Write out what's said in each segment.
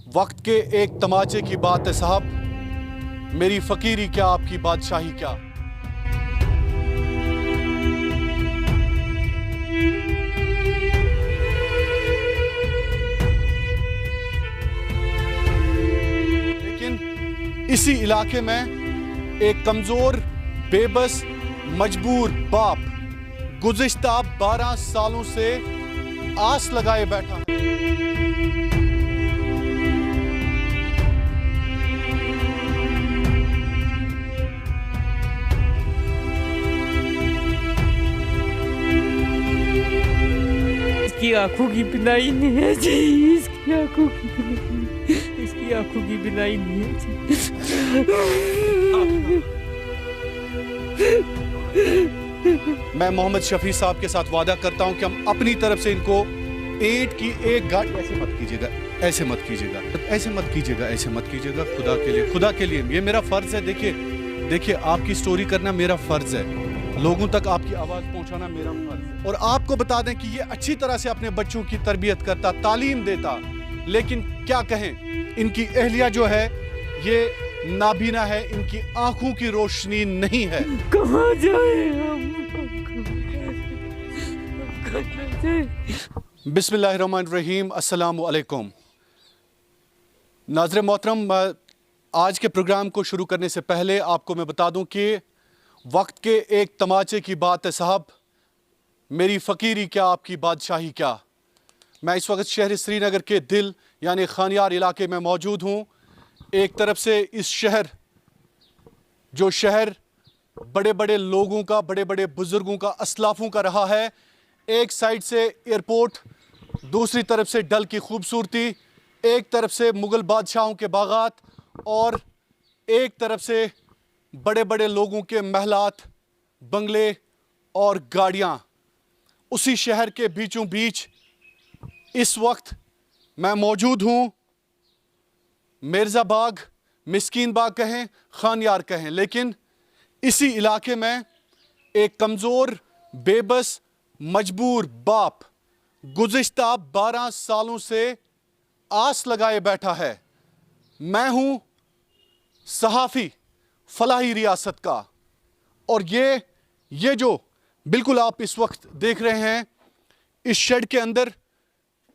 वक्त के एक तमाचे की बात है साहब, मेरी फकीरी क्या आपकी बादशाही क्या। लेकिन इसी इलाके में एक कमजोर, बेबस, मजबूर बाप गुज़िश्ता 12 सालों से आस लगाए बैठा। इसकी आंखों की बिनाई नहीं है जी, इसकी आंखों की बिनाई, इसकी आंखों की बिनाई नहीं है जी। मैं मोहम्मद शफी साहब के साथ वादा करता हूं कि हम अपनी तरफ से इनको ईंट की एक गाड़ी, ऐसे मत कीजिएगा, ऐसे मत कीजिएगा, ऐसे मत कीजिएगा, ऐसे मत कीजिएगा, खुदा के लिए, खुदा के लिए, ये मेरा फर्ज है। देखिए आपकी स्टोरी करना मेरा फर्ज है, लोगों तक आपकी आवाज पहुंचाना मेरा फर्ज है। और आपको बता दें कि ये अच्छी तरह से अपने बच्चों की तरबियत करता, तालीम देता, लेकिन क्या कहें, इनकी अहलिया जो है ये नाबीना है, इनकी आंखों की रोशनी नहीं है। कहाँ जाए हम? बिस्मिल्लाहिर्रहमानिर्रहीम, अस्सलामु अलैकुम। नाज़रीन मोहतरम, आज के प्रोग्राम को शुरू करने से पहले आपको मैं बता दूं कि वक्त के एक तमाचे की बात है साहब, मेरी फ़कीरी क्या आपकी बादशाही क्या। मैं इस वक्त शहर श्रीनगर के दिल यानी खानियार इलाके में मौजूद हूँ। एक तरफ से इस शहर, जो शहर बड़े बड़े लोगों का, बड़े बड़े बुज़ुर्गों का, असलाफ़ों का रहा है, एक साइड से एयरपोर्ट, दूसरी तरफ से डल की खूबसूरती, एक तरफ से मुग़ल बादशाहों के बागात और एक तरफ से बड़े बड़े लोगों के महलात, बंगले और गाड़ियाँ। उसी शहर के बीचों बीच इस वक्त मैं मौजूद हूँ। मिर्ज़ा बाग, मिस्कीन बाग कहें, खानियार कहें, लेकिन इसी इलाके में एक कमज़ोर, बेबस, मजबूर बाप गुज़िश्ता 12 सालों से आस लगाए बैठा है। मैं हूँ सहाफ़ी फलाही रियासत का, और ये जो बिल्कुल आप इस वक्त देख रहे हैं, इस शेड के अंदर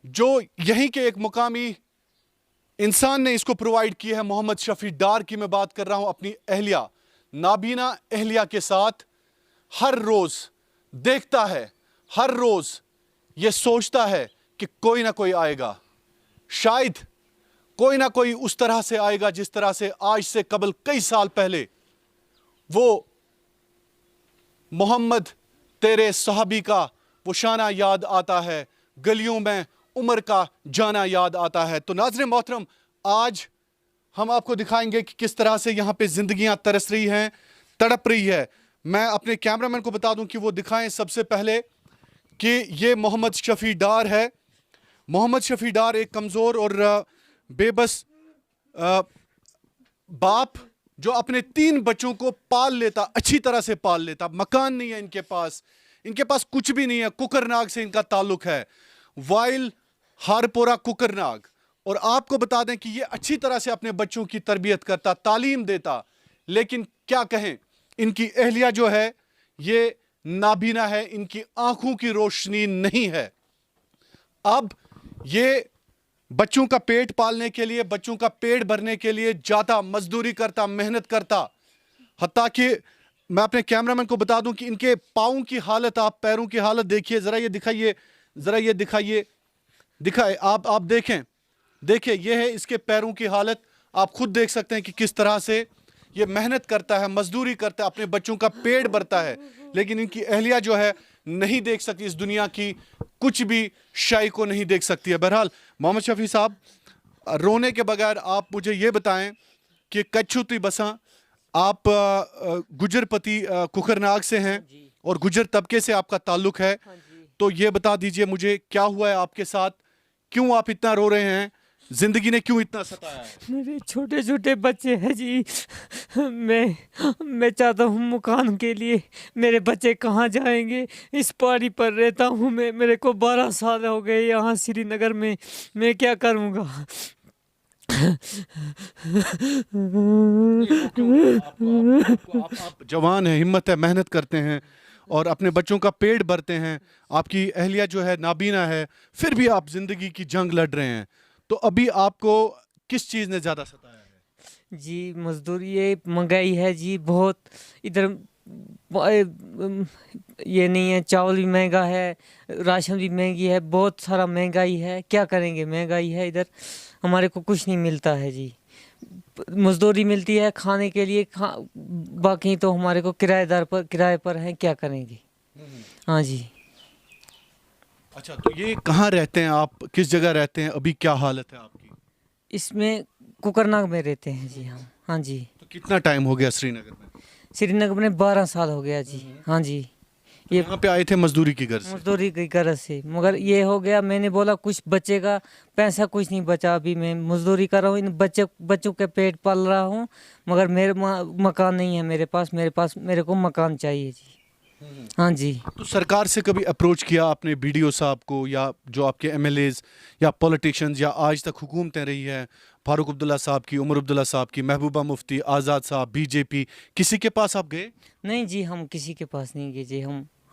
जो यहीं के एक मुकामी इंसान ने इसको प्रोवाइड किया है, मोहम्मद शफी डार की मैं बात कर रहा हूँ, अपनी अहलिया, नाबीना अहलिया के साथ हर रोज़ देखता है, हर रोज़ ये सोचता है कि कोई ना कोई आएगा, शायद कोई ना कोई उस तरह से आएगा जिस तरह से आज से कबल कई साल पहले वो मोहम्मद तेरे सहाबी का वो शाना याद आता है, गलियों में उमर का जाना याद आता है। तो नाज़रीन मोहतरम, आज हम आपको दिखाएंगे कि किस तरह से यहाँ पे ज़िंदगियाँ तरस रही हैं, तड़प रही है। मैं अपने कैमरामैन को बता दूं कि वो दिखाएं सबसे पहले कि ये मोहम्मद शफी डार है। मोहम्मद शफी डार एक कमज़ोर और बेबस बाप जो अपने 3 बच्चों को पाल लेता, अच्छी तरह से पाल लेता। मकान नहीं है इनके पास कुछ भी नहीं है। कुकरनाग से इनका ताल्लुक है, वाइल हारपोरा कुकरनाग। और आपको बता दें कि ये अच्छी तरह से अपने बच्चों की तरबियत करता, तालीम देता, लेकिन क्या कहें, इनकी अहलिया जो है ये नाबीना है, इनकी आंखों की रोशनी नहीं है। अब ये बच्चों का पेट पालने के लिए, बच्चों का पेट भरने के लिए जाता, मजदूरी करता, मेहनत करता। हत्ता कि मैं अपने कैमरामैन को बता दूं कि इनके पाँव की हालत, आप पैरों की हालत देखिए, ज़रा ये दिखाइए, ज़रा ये दिखाए आप देखें ये है इसके पैरों की हालत। आप खुद देख सकते हैं कि किस तरह से ये मेहनत करता है, मजदूरी करता है, अपने बच्चों का पेट भरता है, लेकिन इनकी अहलिया जो है नहीं देख सकती, इस दुनिया की कुछ भी शाई को नहीं देख सकती है। बहरहाल मोहम्मद शफी साहब, रोने के बगैर आप मुझे ये बताएं कि कच्छुती बसा, आप गुजरपति कुकरनाग से हैं और गुजर तबके से आपका ताल्लुक है, तो ये बता दीजिए मुझे क्या हुआ है आपके साथ, क्यों आप इतना रो रहे हैं, जिंदगी ने क्यों इतना सताया है? मेरे छोटे छोटे बच्चे हैं जी। मैं चाहता हूँ मकान के लिए, मेरे बच्चे कहाँ जाएंगे? इस पहाड़ी पर रहता हूँ मैं, मेरे को 12 साल हो गए यहाँ श्रीनगर में, मैं क्या करूँगा? آپ جوان ہیں, ہمت ہے, محنت کرتے ہیں اور اپنے بچوں کا پیٹ بھرتے ہیں, آپ کی اہلیہ جو ہے نابینا ہے, پھر بھی آپ زندگی کی جنگ لڑ رہے ہیں. تو ابھی آپ کو کس چیز نے زیادہ ستایا ہے؟ جی مزدوری یہ مہنگائی ہے جی بہت ادھر. یہ نہیں ہے, چاول بھی مہنگا ہے, راشن بھی مہنگی ہے, بہت سارا مہنگائی ہے. کیا کریں گے, مہنگائی ہے ادھر, ہمارے کو کچھ نہیں ملتا ہے جی. مزدوری ملتی ہے کھانے کے لیے, باقی تو ہمارے کو کرائے پر ہیں. کیا کریں گے. ہاں جی. اچھا, تو یہ کہاں رہتے ہیں آپ, کس جگہ رہتے ہیں, ابھی کیا حالت ہے آپ کی؟ اس میں کوکرناگ میں رہتے ہیں جی ہم. ہاں جی. تو کتنا ٹائم ہو گیا سری نگر میں؟ سری نگر میں 12 سال ہو گیا جی. ہاں جی. تو یہاں پہ آئے تھے مزدوری کی غرض سے؟ مزدوری کی غرض سے, مگر یہ ہو گیا, میں نے بولا کچھ بچے گا, پیسہ کچھ نہیں بچا. ابھی میں مزدوری کر رہا ہوں, ان بچوں کے پیٹ پال رہا ہوں, مگر میرے مکان نہیں ہے میرے پاس. میرے کو مکان چاہیے جی. ہاں جی. تو سرکار سے کبھی اپروچ کیا آپ نے, BDO صاحب کو, یا جو آپ کے MLAs یا پولیٹیشینز, یا آج تک حکومتیں رہی ہیں, فاروق عبداللہ صاحب کی, عمر عبداللہ صاحب کی, محبوبہ مفتی, آزاد صاحب, BJP, کسی کے پاس آپ گئے؟ نہیں جی, ہم کسی کے پاس نہیں گئے جی.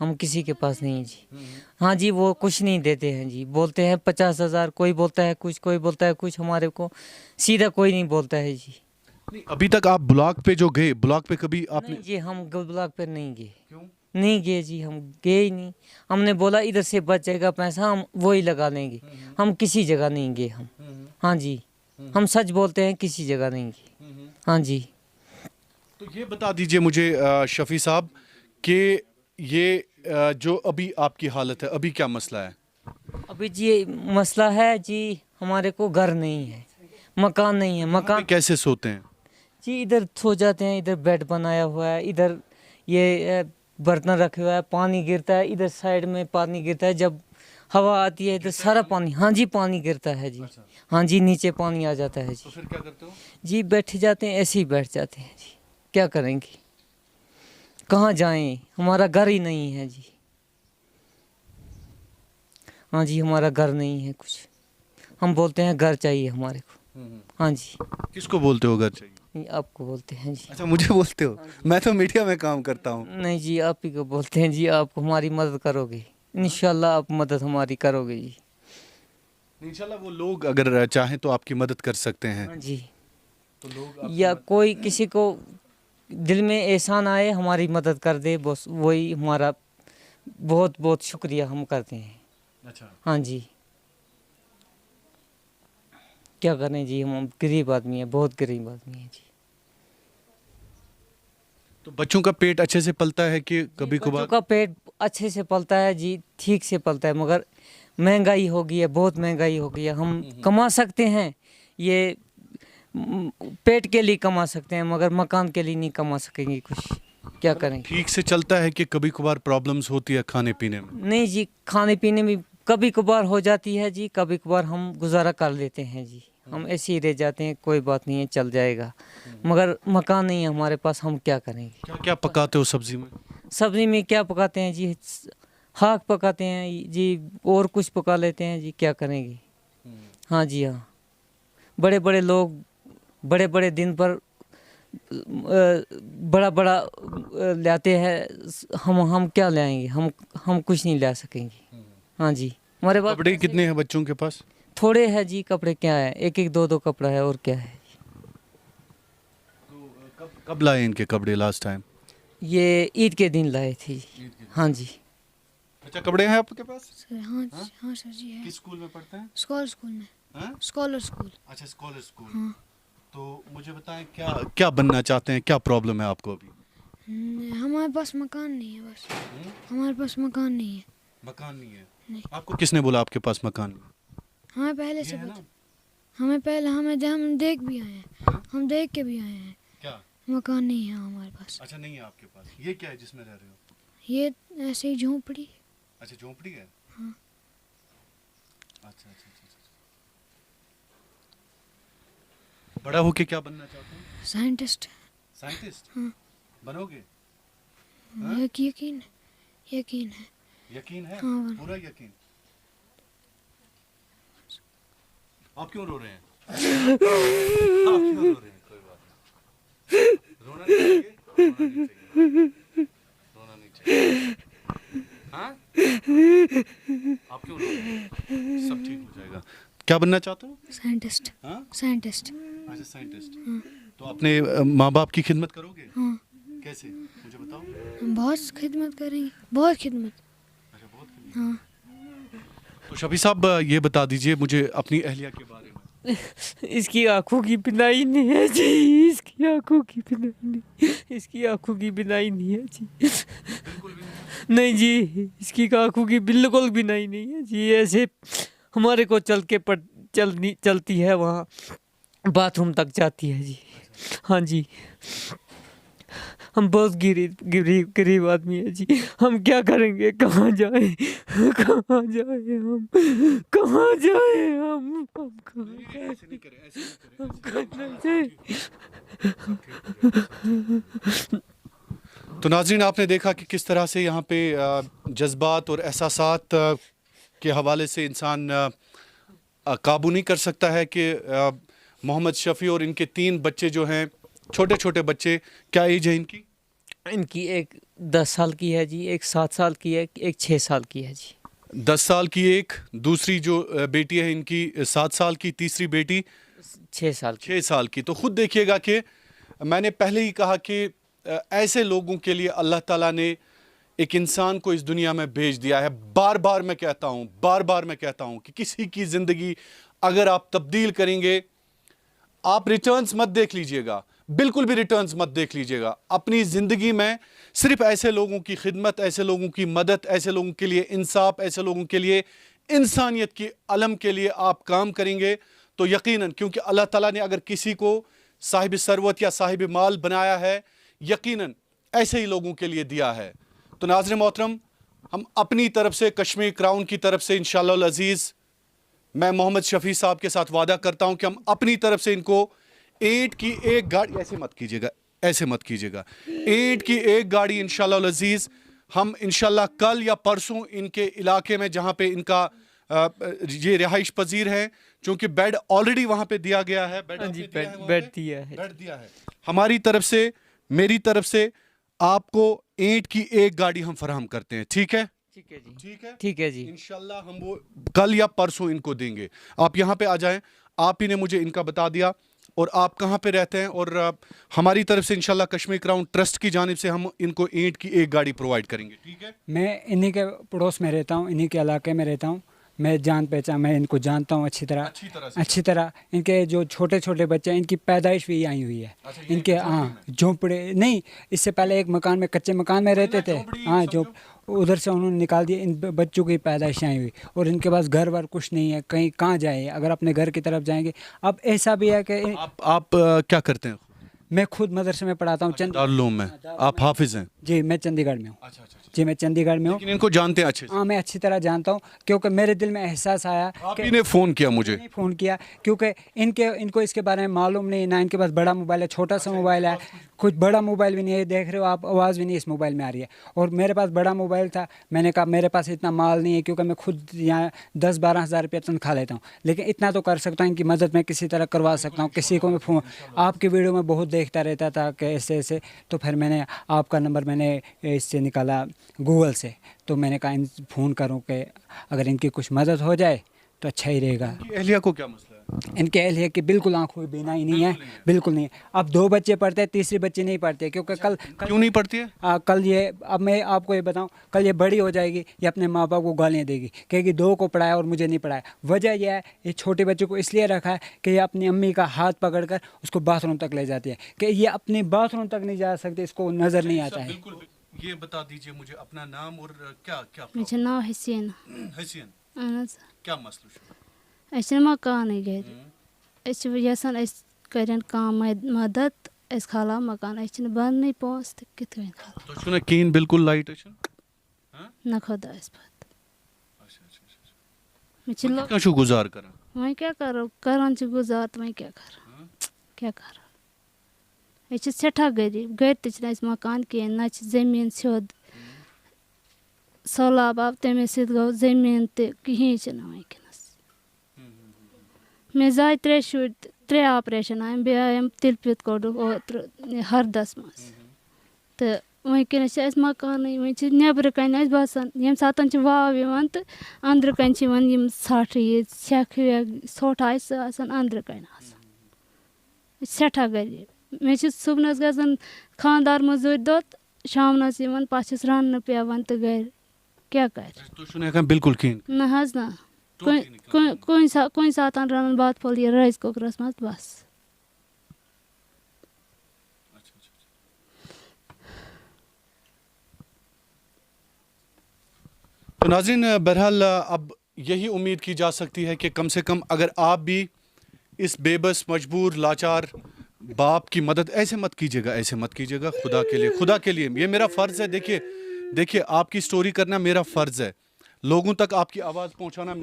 ہم کسی کے پاس نہیں جی. ہاں جی, وہ کچھ نہیں دیتے ہیں جی. بولتے ہیں 50,000, کوئی بولتا ہے کچھ, کوئی بولتا ہے کچھ. ہمارے کو سیدھا کوئی نہیں بولتا ہے جی. نہیں, ابھی تک آپ بلاک پہ جو گئے, بلاک پہ کبھی آپ نے؟ نہیں جی, ہم بلاک پہ نہیں گئے. کیوں؟ نہیں گئے جی, ہم گئے ہی نہیں. ہم نے بولا ادھر سے بچے گا پیسہ, ہم وہی لگا لیں گے. ہم کسی جگہ نہیں گئے ہم. ہاں جی, ہم سچ بولتے ہیں, کسی جگہ نہیں گئے. ہاں جی. تو یہ بتا دیجئے مجھے شفیع صاحب کہ یہ جو ابھی آپ کی حالت ہے, ابھی کیا مسئلہ ہے؟ ابھی جی مسئلہ ہے جی, ہمارے کو گھر نہیں ہے, مکان نہیں ہے. مکان کیسے سوتے ہیں جی, ادھر سو جاتے ہیں. ادھر بیڈ بنایا ہوا ہے, ادھر یہ برتن رکھے ہوا ہے, پانی گرتا ہے ادھر سائڈ میں, پانی گرتا ہے جب ہوا آتی ہے ادھر سارا پانی. ہاں جی, پانی گرتا ہے جی. ہاں جی, نیچے پانی آ جاتا ہے جی. تو پھر کیا کرتے ہو؟ جی بیٹھ جاتے ہیں, ایسے ہی بیٹھ جاتے ہیں جی. کیا کریں گے, کہاں جائیں, ہمارا گھر ہی نہیں ہے جی. ہاں جی, ہمارا گھر نہیں ہے کچھ. ہم بولتے ہیں گھر چاہیے ہمارے کو. ہاں جی. کس کو بولتے ہو گھر چاہیے؟ آپ کو بولتے ہیں جی. اچھا, مجھے بولتے ہو, میں تو میڈیا میں کام کرتا ہوں. نہیں جی, آپ ہی کو بولتے ہیں جی. آپ ہماری مدد کرو گے انشاءاللہ, آپ مدد ہماری کرو گے جی. انشاءاللہ وہ لوگ اگر چاہیں تو آپ کی مدد کر سکتے ہیں. ہاں جی. تو لوگ آپ یا کوئی کسی کو دل میں احسان آئے, ہماری مدد کر دے, بس وہی ہمارا بہت بہت شکریہ ہم کرتے ہیں. اچھا. ہاں جی. کیا کریں جی, ہم غریب آدمی ہیں, بہت غریب آدمی ہیں جی. تو بچوں کا پیٹ اچھے سے پلتا ہے کہ کبھی بچوں کبھار؟ کا پیٹ اچھے سے پلتا ہے جی, ٹھیک سے پلتا ہے, مگر مہنگائی ہو گئی ہے, بہت مہنگائی ہو گئی ہے. ہم کما سکتے ہیں, یہ پیٹ کے لیے کما سکتے ہیں, مگر مکان کے لیے نہیں کما سکیں گے کچھ. کیا کریں گے. ٹھیک سے چلتا ہے کہ کبھی کبھار پرابلمز ہوتی ہے کھانے پینے میں؟ نہیں جی, کھانے پینے میں کبھی کبھار ہو جاتی ہے جی, کبھی کبھار ہم گزارا کر لیتے ہیں جی. ہم ایسے ہی رہ جاتے ہیں, کوئی بات نہیں ہے, چل جائے گا. مگر مکان نہیں ہے ہمارے پاس, ہم کیا کریں گے. کیا کیا پکاتے ہو سبزی میں؟ سبزی میں کیا پکاتے ہیں جی, ہاک پکاتے ہیں جی, اور کچھ پکا لیتے ہیں جی. کیا کریں گے. ہاں جی. ہاں, بڑے بڑے لوگ بڑے بڑے دن پر بڑا بڑا لاتے ہیں, ہم کیا لائیں گے. ہم کچھ نہیں لا سکیں گے. ہاں جی. ہمارے پاس کپڑے کتنے ہیں بچوں کے پاس؟ تھوڑے ہیں جی. کپڑے کیا ہے, ایک ایک دو دو کپڑا ہے, اور کیا ہے. کب لائے ان کے کپڑے لاسٹ ٹائم؟ یہ عید کے دن لائے تھے جی. ہاں جی. اچھا, کپڑے ہیں آپ کے پاس؟ ہاں ہاں سر جی ہے. کس اسکول میں پڑھتے ہیں؟ اسکول میں. ہاں؟ Scholar school. اچھا, اسکالر اسکول. ہاں. تو مجھے بتائیں کیا بننا چاہتے ہیں, کیا پرابلم ہے آپ کو ابھی؟ ہمارے پاس مکان نہیں ہے, بس ہمارے پاس مکان نہیں ہے. مکان نہیں ہے؟ نہیں. آپ کو کس نے بولا آپ کے پاس مکان نہیں ہے؟ ہمیں پہلے سے پتا, ہم دیکھ بھی آئے ہیں, ہم دیکھ کے بھی آئے ہیں. کیا مکان نہیں ہے ہمارے پاس. اچھا, نہیں ہے آپ کے پاس. یہ کیا ہے جس میں رہ رہے ہو؟ یہ ایسے ہی جھونپڑی. اچھا, جھونپڑی ہے. ہاں. اچھا. بڑا ہو کے کیا بننا چاہتے ہیں؟ سائنٹسٹ. سائنٹسٹ؟ ہاں. بنو گے؟ یقین ہے. یقین ہے؟ ہاں. پورا یقین. آپ کیوں رو رہے ہیں؟ आप क्यों रो रहे हैं? कोई बात नहीं, रोना नहीं चाहिए, रोना नहीं चाहिए। हाँ, आप क्यों रो रहे हैं? सब ठीक हो जाएगा। क्या बनना चाहते हो? साइंटिस्ट। हाँ, साइंटिस्ट। अच्छा साइंटिस्ट। तो अपने माँ बाप की खिदमत करोगे? हाँ, कैसे, मुझे बताओ। हम बहुत खिदमत करेंगे, बहुत खिदमत। अच्छा, बहुत खिदमत। हाँ, तो शफी साहब ये बता दीजिए मुझे अपनी अहलिया के बारे में। इसकी आंखों की बिनाई नहीं है जी, इसकी आंखों की बिनाई नहीं, इसकी आंखों की बिनाई नहीं है जी, बिल्कुल भी नहीं। नहीं जी, इसकी आंखों की बिल्कुल बिनाई नहीं है जी। ऐसे हमारे को चलती है, वहाँ बाथरूम तक जाती है जी। हाँ जी, हम बहुत गरीब आदमी है जी। हम क्या करेंगे, कहाँ जाए, कहाँ जाए हम, कहाँ जाए हम कहाँ जाए, ऐसे नहीं करें, ऐसे नहीं हम करें, कहाँ जाए। तो नाज़रीन आपने देखा कि किस तरह से यहाँ पे जज्बात और एहसासात के हवाले से इंसान काबू नहीं कर सकता है कि मोहम्मद शफ़ी और इनके 3 बच्चे जो हैं, छोटे छोटे बच्चे, क्या एज है इनकी? इनकी एक 10 साल की है जी, एक 7 साल की है, एक 6 साल की है जी। 10 साल की एक, दूसरी जो बेटी है इनकी 7 साल की, तीसरी बेटी 6 साल की। 6 साल की। तो ख़ुद देखिएगा कि मैंने पहले ही कहा कि ऐसे लोगों के लिए अल्लाह ताला ने एक इंसान को इस दुनिया में भेज दिया है। बार बार मैं कहता हूँ कि किसी की ज़िंदगी अगर आप तब्दील करेंगे, आप रिटर्न्स मत देख लीजिएगा, बिल्कुल भी रिटर्न्स मत देख लीजिएगा। अपनी ज़िंदगी में सिर्फ ऐसे लोगों की खिदमत, ऐसे लोगों की मदद, ऐसे लोगों के लिए इंसाफ, ऐसे लोगों के लिए इंसानियत की अलम के लिए आप काम करेंगे तो यकीनन, क्योंकि अल्लाह ताला ने अगर किसी को साहिब सरवत या साहिब माल बनाया है, यकीनन ऐसे ही लोगों के लिए दिया है। तो नाज़रीन मोहतरम, हम अपनी तरफ से, कश्मीर क्राउन की तरफ से इंशाअल्लाह अज़ीज़, मैं मोहम्मद शफ़ी साहब के साथ वादा करता हूं कि हम अपनी तरफ से इनको ईंट की एक गाड़ी, ऐसे मत कीजिएगा, ऐसे मत कीजिएगा, ईंट की एक गाड़ी इंशाअल्लाह अज़ीज़ हम इंशाअल्लाह कल या परसों इनके इलाके में जहां पे इनका ये रिहाइश पजीर है, चूंकि बेड ऑलरेडी वहां पे दिया गया है, बेड हाँ जी, आपने दिया है, बेड दिया है। बेड दिया है। हमारी तरफ से, मेरी तरफ से आपको ईंट की एक गाड़ी हम फराहम करते हैं, ठीक है? ठीक है जी, ठीक है, ठीक है जी। इंशाल्लाह हम वो कल या परसों इनको देंगे। आप यहाँ पे आ जाएं, आप ही ने मुझे इनका बता दिया और आप कहाँ पे रहते हैं, और हमारी तरफ से इंशाल्लाह कश्मीर क्राउन ट्रस्ट की जानिब से हम इनको ईंट की एक गाड़ी प्रोवाइड करेंगे, ठीक है? मैं इन्हीं के पड़ोस में रहता हूँ, इन्हीं के इलाके में रहता हूँ। मैं जान पहचान, मैं इनको जानता हूँ अच्छी तरह। इनके जो छोटे छोटे बच्चे हैं, इनकी पैदाइश भी यहीं हुई है। अच्छा, इनके हाँ, झोंपड़े नहीं, इससे पहले एक मकान में, कच्चे मकान में रहते थे। हाँ, जो उधर से उन्होंने निकाल दिया। इन बच्चों की पैदाइश यहीं हुई और इनके पास घर वर कुछ नहीं है, कहीं कहाँ जाए, अगर अपने घर की तरफ जाएंगे। अब ऐसा भी है कि आप क्या करते हैं? मैं खुद मदरसे में पढ़ाता हूँ। दारुल में आप हाफिज हैं? जी, मैं चंडीगढ़ में हूँ। अच्छा, जी, मैं चंडीगढ़ में हूँ। लेकिन इनको जानते हैं अच्छे से? हाँ, मैं अच्छी तरह जानता हूँ, क्योंकि मेरे दिल में एहसास आया आप ही ने फ़ोन किया मुझे? नहीं फ़ोन किया, क्योंकि इनको इसके बारे में मालूम नहीं ना। इनके पास बड़ा मोबाइल है, छोटा सा मोबाइल है, कुछ बड़ा मोबाइल भी नहीं है। देख रहे हो आप, आवाज़ भी नहीं इस मोबाइल में आ रही है। और मेरे पास बड़ा मोबाइल था, मैंने कहा मेरे पास इतना माल नहीं है, क्योंकि मैं खुद यहाँ 10-12 हज़ार रुपये तनख्वाह लेता हूँ, लेकिन इतना तो कर सकता हूँ, इनकी मदद मैं किसी तरह करवा सकता हूँ। किसी को मैं फ़ोन, आपकी वीडियो में बहुत देखता रहता था कि ऐसे ऐसे, तो फिर मैंने आपका नंबर मैंने इससे निकाला गूगल से। तो मैंने कहा इन फ़ोन करूँ कि अगर इनकी कुछ मदद हो जाए तो अच्छा ही रहेगा। अहलिया को क्या मसला है? इनके अहलिया की बिल्कुल आंखों में बीनाई नहीं है, बिल्कुल नहीं है। अब 2 बच्चे पढ़ते हैं, तीसरी बच्ची नहीं पढ़ती, क्योंकि कल क्यों नहीं पढ़ती है? कल ये, अब मैं आपको ये बताऊं, कल ये बड़ी हो जाएगी, ये अपने माँ बाप को गालियाँ देगी, कहेगी 2 को पढ़ाया और मुझे नहीं पढ़ाया। वजह यह है, ये छोटे बच्चे को इसलिए रखा है कि ये अपनी अम्मी का हाथ पकड़कर उसको बाथरूम तक ले जाती है, कि ये अपने बाथरूम तक नहीं जा सकते, इसको नज़र नहीं आता है। बिल्कुल। ये बता दीजिए मुझे अपना नाम और क्या क्या मुझे नाम हसीन। हसीन, क्या मसला छो? ऐसे मकान गए, ऐसे यसान करें काम मदद, ऐसे खाला मकान, ऐसे बन नहीं पहुँच तो कितने खाला तो छो ना कीन बिल्कुल लाइट है? न खुदा इस बात। मैं क्या चिल्लो, छो गुजार करा? मैं क्या करो, करन से गुजार तो मैं क्या कर ऐसे सेठा गरीब गए तो इस मकान के ना जमीन सोद सौलाब अब तमें सो जमीन तो कहीं वनस مےٚ زاے 3 شُرۍ 3 آپریشن آیم بیٚیہِ آیم تِلہٕ پٮ۪ت کوٚڑُکھ اوترٕ ہردس منٛز تہٕ وٕنکیٚنس چھِ اَسہِ مکانٕے وۄنۍ چھِ نیٚبرٕ کَنۍ اَسہِ باسان ییٚمہِ ساتہٕ چھِ واو یِوان تہٕ أنٛدرٕ کَنۍ چھِ یِوان یِم ژھٹھ یہِ سٮ۪کھ وٮ۪کھ ژھۄٹھ آسہِ سُہ آسان أنٛدرٕ کَنۍ آسان أسۍ چھِ سٮ۪ٹھاہ غریٖب مےٚ چھِ صُبنَس گژھان خانٛدار مٔزوٗرۍ دۄہ تہٕ شامنَس یِوان پَتہٕ چھِس رَننہٕ پٮ۪وان تہٕ گَرِ کیٛاہ کَرِ تُہۍ چھِو نہٕ ہٮ۪کان بِلکُل کِہیٖنۍ نہ حظ نہ کُنہِ ساتہٕ رَنان بَتہٕ پھوٚل یہِ رایِس کُکرَس منٛز بَس تو ناظرین بہرحال اب یہی امید کی جا سکتی ہے کہ کم سے کم اگر آپ بھی اس بے بس مجبور لاچار باپ کی مدد ایسے مت کیجیے گا خدا کے لیے یہ میرا فرض ہے دیکھیے آپ کی سٹوری کرنا میرا فرض ہے لوگوں تک آپ کی آواز پہنچانا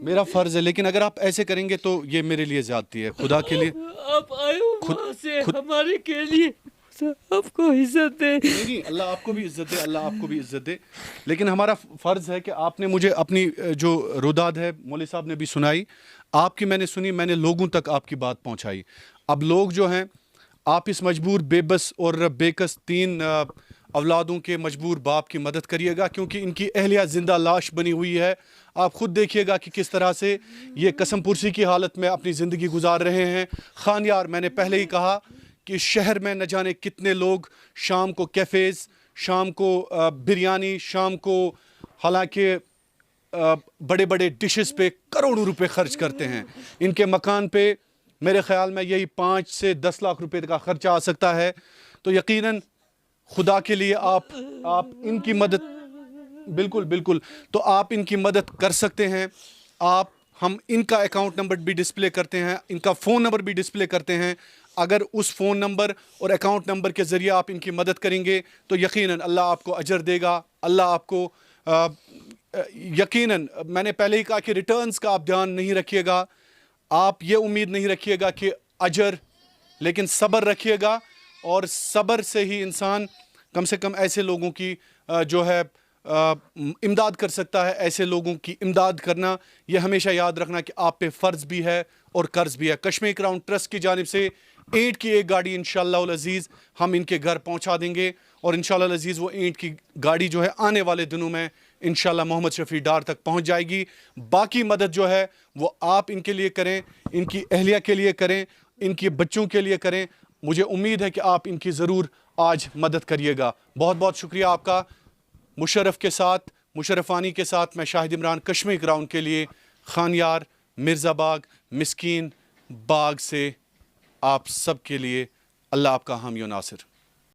میرا فرض ہے لیکن اگر آپ ایسے کریں گے تو یہ میرے لیے زیادتی ہے خدا کے لیے آپ آئے ہو وہاں سے ہمارے کے لیے آپ کو عزت دے نہیں اللہ آپ کو بھی عزت دے لیکن ہمارا فرض ہے کہ آپ نے مجھے اپنی جو روداد ہے مولوی صاحب نے بھی سنائی آپ کی میں نے سنی میں نے لوگوں تک آپ کی بات پہنچائی اب لوگ جو ہیں آپ اس مجبور بے بس اور بے کس 3 اولادوں کے مجبور باپ کی مدد کریے گا کیونکہ ان کی اہلیہ زندہ لاش بنی ہوئی ہے آپ خود دیکھیے گا کہ کس طرح سے یہ قسم پرسی کی حالت میں اپنی زندگی گزار رہے ہیں خانیار میں نے پہلے ہی کہا کہ شہر میں نہ جانے کتنے لوگ شام کو کیفیز شام کو بریانی شام کو حالانکہ بڑے بڑے ڈشز پہ کروڑوں روپے خرچ کرتے ہیں ان کے مکان پہ میرے خیال میں یہی 5 سے 10 لاکھ روپے کا خرچہ آ سکتا ہے تو یقیناً خدا کے لیے آپ ان کی مدد بالکل تو آپ ان کی مدد کر سکتے ہیں ہم ان کا اکاؤنٹ نمبر بھی ڈسپلے کرتے ہیں ان کا فون نمبر بھی ڈسپلے کرتے ہیں اگر اس فون نمبر اور اکاؤنٹ نمبر کے ذریعے آپ ان کی مدد کریں گے تو یقیناً اللہ آپ کو اجر دے گا اللہ آپ کو یقیناً میں نے پہلے ہی کہا کہ ریٹرنز کا آپ دھیان نہیں رکھیے گا آپ یہ امید نہیں رکھیے گا کہ اجر لیکن صبر رکھیے گا اور صبر سے ہی انسان کم سے کم ایسے لوگوں کی جو ہے امداد کر سکتا ہے ایسے لوگوں کی امداد کرنا یہ ہمیشہ یاد رکھنا کہ آپ پہ فرض بھی ہے اور قرض بھی ہے کشمیر کراؤن ٹرسٹ کی جانب سے اینٹ کی ایک گاڑی انشاءاللہ العزیز ہم ان کے گھر پہنچا دیں گے اور انشاءاللہ العزیز وہ اینٹ کی گاڑی جو ہے آنے والے دنوں میں انشاءاللہ محمد شفیع ڈار تک پہنچ جائے گی باقی مدد جو ہے وہ آپ ان کے لیے کریں ان کی اہلیہ کے لیے کریں ان کے بچوں کے لیے کریں مجھے امید ہے کہ آپ ان کی ضرور آج مدد کریے گا بہت بہت شکریہ آپ کا مشرفانی کے ساتھ میں شاہد عمران کشمیر گراؤنڈ کے لیے خانیار مرزا باغ مسکین باغ سے آپ سب کے لیے اللہ آپ کا حامی و ناصر